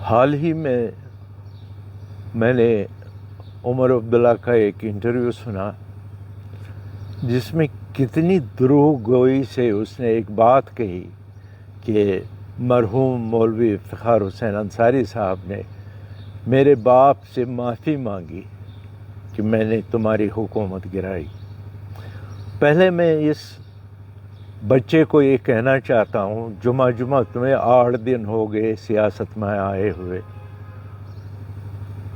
حال ہی میں نے عمر عبداللہ کا ایک انٹرویو سنا جس میں کتنی دروغ گوئی سے اس نے ایک بات کہی کہ مرحوم مولوی افتخار حسین انصاری صاحب نے میرے باپ سے معافی مانگی کہ میں نے تمہاری حکومت گرائی۔ پہلے میں اس بچے کو یہ کہنا چاہتا ہوں، جمعہ تمہیں 8 دن ہو گئے سیاست میں آئے ہوئے،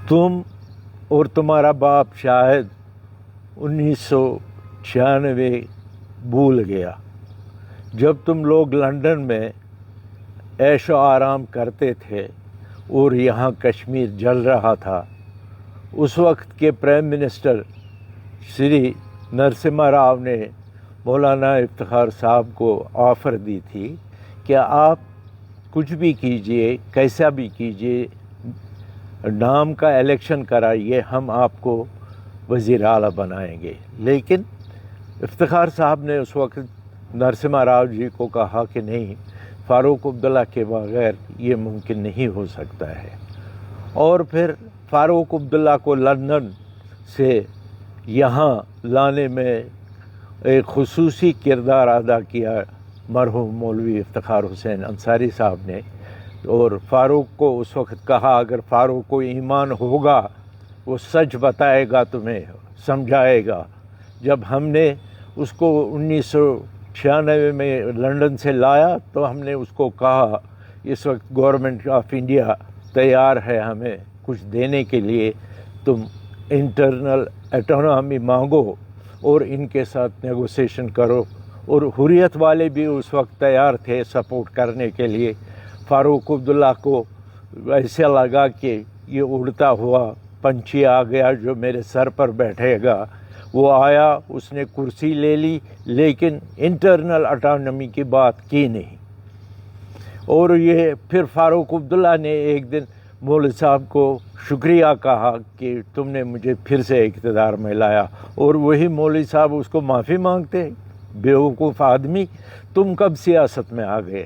تم اور تمہارا باپ شاید 1996 بھول گیا جب تم لوگ لندن میں عیش و آرام کرتے تھے اور یہاں کشمیر جل رہا تھا۔ اس وقت کے پرائم منسٹر شری نرسمہا راؤ نے مولانا افتخار صاحب کو آفر دی تھی کہ آپ کچھ بھی کیجئے، کیسا بھی کیجئے، نام کا الیکشن کرائیے، ہم آپ کو وزیر اعلیٰ بنائیں گے۔ لیکن افتخار صاحب نے اس وقت نرسمہا راؤ جی کو کہا کہ نہیں، فاروق عبداللہ کے بغیر یہ ممکن نہیں ہو سکتا ہے، اور پھر فاروق عبداللہ کو لندن سے یہاں لانے میں ایک خصوصی کردار ادا کیا مرحوم مولوی افتخار حسین انصاری صاحب نے، اور فاروق کو اس وقت کہا اگر فاروق کو ایمان ہوگا وہ سچ بتائے گا، تمہیں سمجھائے گا۔ جب ہم نے اس کو 1996 میں لندن سے لایا تو ہم نے اس کو کہا اس وقت گورنمنٹ آف انڈیا تیار ہے ہمیں کچھ دینے کے لیے، تم انٹرنل اٹانومی مانگو اور ان کے ساتھ نیگوسیشن کرو، اور حریت والے بھی اس وقت تیار تھے سپورٹ کرنے کے لیے۔ فاروق عبداللہ کو ایسا لگا کہ یہ اڑتا ہوا پنچھی آ گیا جو میرے سر پر بیٹھے گا، وہ آیا، اس نے کرسی لے لی، لیکن انٹرنل اٹانومی کی بات کی نہیں۔ اور یہ پھر فاروق عبداللہ نے ایک دن مولوی صاحب کو شکریہ کہا کہ تم نے مجھے پھر سے اقتدار میں لایا، اور وہی مولوی صاحب اس کو معافی مانگتے۔ بیوقوف آدمی، تم کب سیاست میں آ گئے؟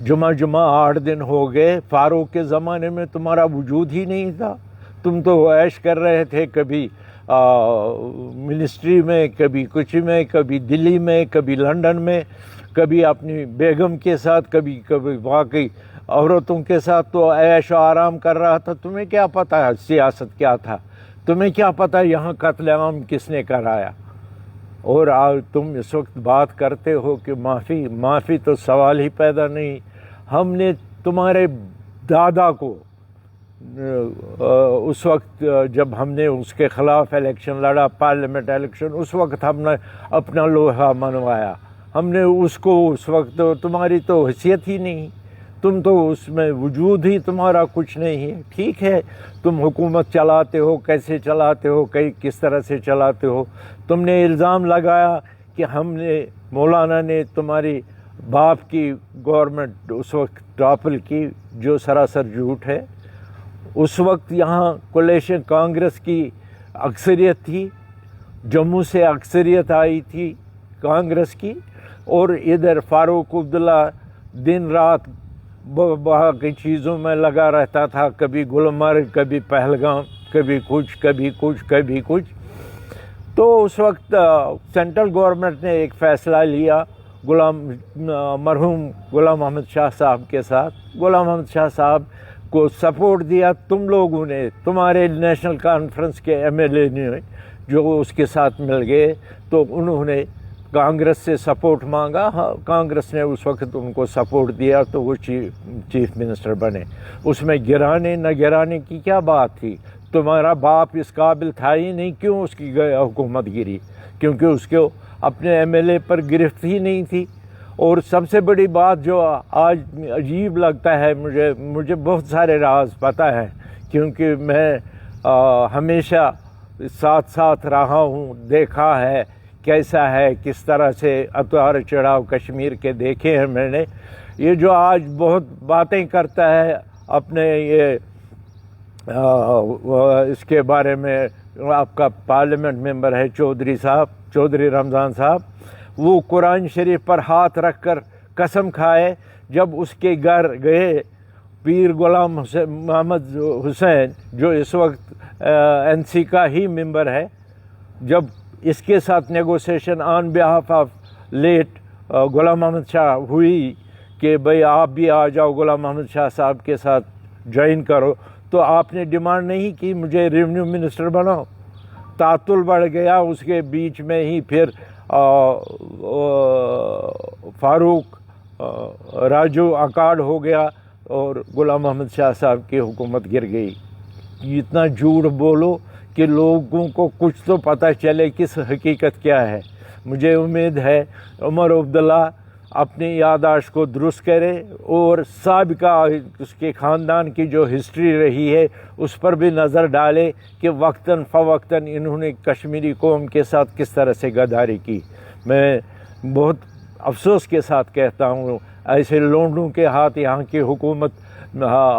جمعہ 8 دن ہو گئے، فاروق کے زمانے میں تمہارا وجود ہی نہیں تھا، تم تو عیش کر رہے تھے، کبھی منسٹری میں، کبھی کچھ میں، کبھی دلی میں، کبھی لندن میں، کبھی اپنی بیگم کے ساتھ، کبھی واقعی عورتوں کے ساتھ تو عیش و آرام کر رہا تھا۔ تمہیں کیا پتہ سیاست کیا تھا؟ تمہیں کیا پتہ یہاں قتل عام کس نے کرایا؟ اور تم اس وقت بات کرتے ہو کہ معافی تو سوال ہی پیدا نہیں۔ ہم نے تمہارے دادا کو اس وقت جب ہم نے اس کے خلاف الیکشن لڑا، پارلیمنٹ الیکشن، اس وقت ہم نے اپنا لوہا منوایا، ہم نے اس کو، اس وقت تمہاری تو حیثیت ہی نہیں، تم تو اس میں وجود ہی تمہارا کچھ نہیں ہے۔ ٹھیک ہے، تم حکومت چلاتے ہو، کیسے چلاتے ہو، کس طرح سے چلاتے ہو۔ تم نے الزام لگایا کہ ہم نے، مولانا نے تمہاری باپ کی گورنمنٹ اس وقت ٹاپل کی، جو سراسر جھوٹ ہے۔ اس وقت یہاں کولیشن کانگریس کی اکثریت تھی، جموں سے اکثریت آئی تھی کانگریس کی، اور ادھر فاروق عبداللہ دن رات باقی چیزوں میں لگا رہتا تھا، کبھی گلمرگ، کبھی پہلگام، کبھی کچھ۔ تو اس وقت سینٹرل گورنمنٹ نے ایک فیصلہ لیا مرحوم غلام محمد شاہ صاحب کے ساتھ، غلام محمد شاہ صاحب کو سپورٹ دیا تم لوگوں نے، تمہارے نیشنل کانفرنس کے ایم ایل اے نے جو اس کے ساتھ مل گئے، تو انہوں نے کانگریس سے سپورٹ مانگا، کانگریس نے اس وقت ان کو سپورٹ دیا تو وہ چیف منسٹر بنے۔ اس میں گرانے نہ گرانے کی کیا بات تھی؟ تمہارا باپ اس قابل تھا ہی نہیں، کیوں اس کی حکومت گری؟ کیونکہ اس کو اپنے ایم ایل اے پر گرفت ہی نہیں تھی۔ اور سب سے بڑی بات جو آج عجیب لگتا ہے، مجھے بہت سارے راز پتہ ہے، کیونکہ میں ہمیشہ ساتھ رہا ہوں، دیکھا ہے کیسا ہے، کس طرح سے اتار چڑھاؤ کشمیر کے دیکھے ہیں میں نے۔ یہ جو آج بہت باتیں کرتا ہے اپنے یہ اس کے بارے میں، آپ کا پارلیمنٹ ممبر ہے چودھری رمضان صاحب، وہ قرآن شریف پر ہاتھ رکھ کر قسم کھائے، جب اس کے گھر گئے پیر غلام محمد حسین جو اس وقت NC کا ہی ممبر ہے، جب اس کے ساتھ negotiation on behalf of late Ghulam Muhammad شاہ ہوئی کہ بھئی آپ بھی آ جاؤ غلام محمد شاہ صاحب کے ساتھ جوائن کرو، تو آپ نے ڈیمانڈ نہیں کی مجھے ریونیو منسٹر بناؤ. تعطل بڑھ گیا. اس کے بیچ میں ہی پھر فاروق راجو اکاڑ ہو گیا اور غلام محمد شاہ صاحب کی حکومت گر گئی. اتنا جھوٹ بولو کہ لوگوں کو کچھ تو پتہ چلے کس حقیقت کیا ہے. مجھے امید ہے عمر عبداللہ اپنی یادداشت کو درست کرے اور سابقہ اس کے خاندان کی جو ہسٹری رہی ہے اس پر بھی نظر ڈالے کہ وقتاً فوقتاً انہوں نے کشمیری قوم کے ساتھ کس طرح سے غداری کی. میں بہت افسوس کے ساتھ کہتا ہوں ایسے لونڈوں کے ہاتھ یہاں کی حکومت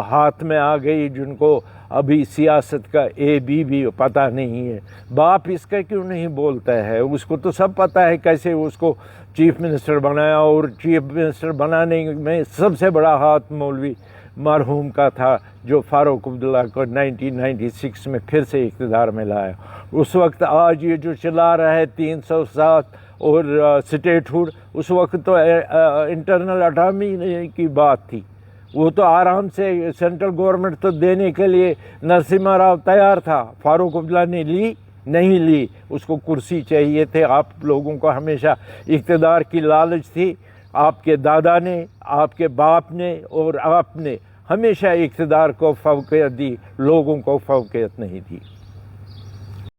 ہاتھ میں آ گئی جن کو ابھی سیاست کا بھی پتہ نہیں ہے. باپ اس کا کیوں نہیں بولتا ہے؟ اس کو تو سب پتہ ہے کیسے اس کو چیف منسٹر بنایا، اور چیف منسٹر بنانے میں سب سے بڑا ہاتھ مولوی مرحوم کا تھا جو فاروق عبداللہ کو 1996 میں پھر سے اقتدار میں لایا. اس وقت آج یہ جو چلا رہا ہے 307 اور سٹیٹ ہوڈ، اس وقت تو انٹرنل اٹامی کی بات تھی. وہ تو آرام سے سینٹرل گورنمنٹ تو دینے کے لیے نرسمہا راؤ تیار تھا. فاروق عبداللہ نے لی نہیں لی، اس کو کرسی چاہیے تھے. آپ لوگوں کو ہمیشہ اقتدار کی لالچ تھی. آپ کے دادا نے، آپ کے باپ نے اور آپ نے ہمیشہ اقتدار کو فوقیت دی، لوگوں کو فوقیت نہیں دی.